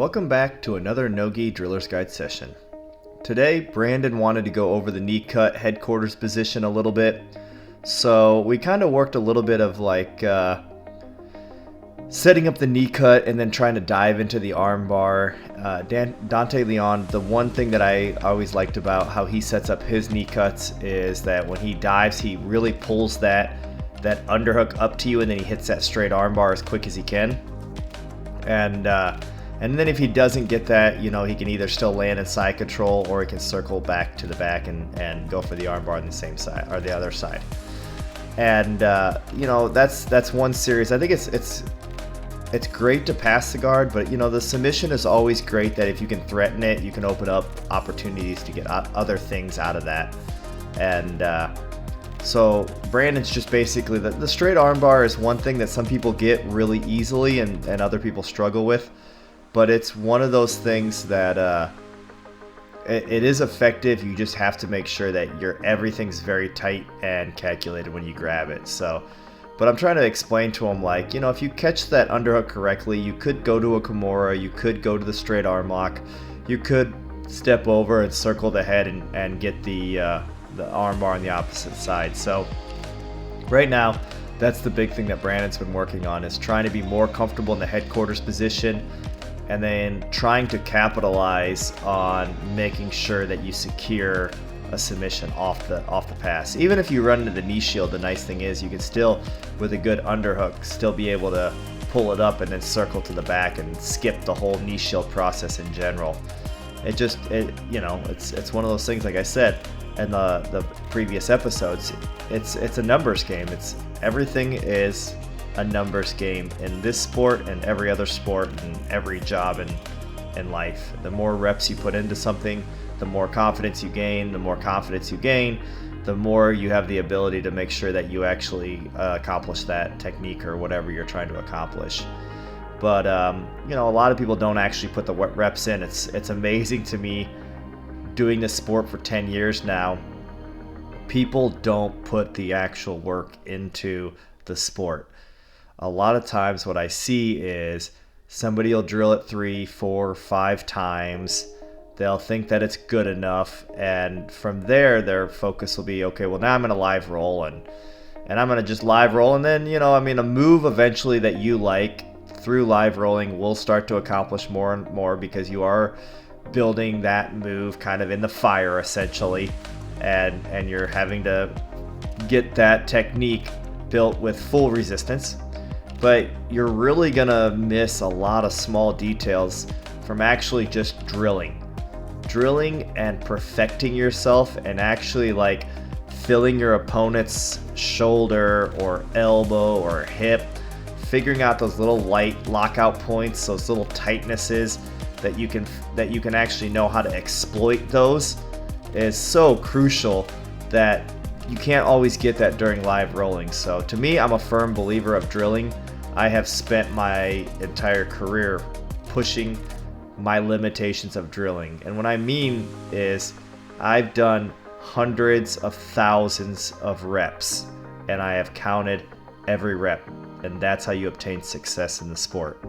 Welcome back to another NoGi Driller's Guide session. Today, Brandon wanted to go over the knee cut headquarters position a little bit. So we kind of worked a little bit of setting up the knee cut and then trying to dive into the arm bar. Dante Leon, the one thing that I always liked about how he sets up his knee cuts is that when he dives, he really pulls that underhook up to you and then he hits that straight arm bar as quick as he can. And then if he doesn't get that, he can either still land in side control or he can circle back to the back and go for the arm bar on the same side or the other side. And that's one series. I think it's great to pass the guard, but the submission is always great. That if you can threaten it, you can open up opportunities to get other things out of that. And so Brandon's just basically the straight arm bar is one thing that some people get really easily and other people struggle with. But it's one of those things that it is effective. You just have to make sure that everything's very tight and calculated when you grab it. But I'm trying to explain to him, if you catch that underhook correctly, you could go to a Kimura, you could go to the straight arm lock, you could step over and circle the head and get the arm bar on the opposite side. So right now, that's the big thing that Brandon's been working on, is trying to be more comfortable in the headquarters position, and then trying to capitalize on making sure that you secure a submission off the pass. Even if you run into the knee shield, the nice thing is you can still, with a good underhook, still be able to pull it up and then circle to the back and skip the whole knee shield process in general. It's one of those things, like I said in the previous episodes, it's a numbers game. Everything is a numbers game in this sport and every other sport and every job in life. The more reps you put into something, the more confidence you gain. The more confidence you gain, the more you have the ability to make sure that you actually accomplish that technique or whatever you're trying to accomplish. But a lot of people don't actually put the reps in. It's amazing to me, doing this sport for 10 years now, people don't put the actual work into the sport. A lot of times what I see is somebody will drill it 3, 4, 5 times. They'll think that it's good enough, and from there their focus will be, okay, well, now I'm going to live roll and I'm going to just live roll, and then a move eventually that you like through live rolling will start to accomplish more and more, because you are building that move kind of in the fire essentially, and you're having to get that technique built with full resistance. But you're really gonna miss a lot of small details from actually just drilling and perfecting yourself, and actually filling your opponent's shoulder or elbow or hip, figuring out those little light lockout points, those little tightnesses that you can actually know how to exploit. Those is so crucial that you can't always get that during live rolling. So to me, I'm a firm believer of drilling. I have spent my entire career pushing my limitations of drilling. And what I mean is I've done hundreds of thousands of reps, and I have counted every rep. And that's how you obtain success in the sport.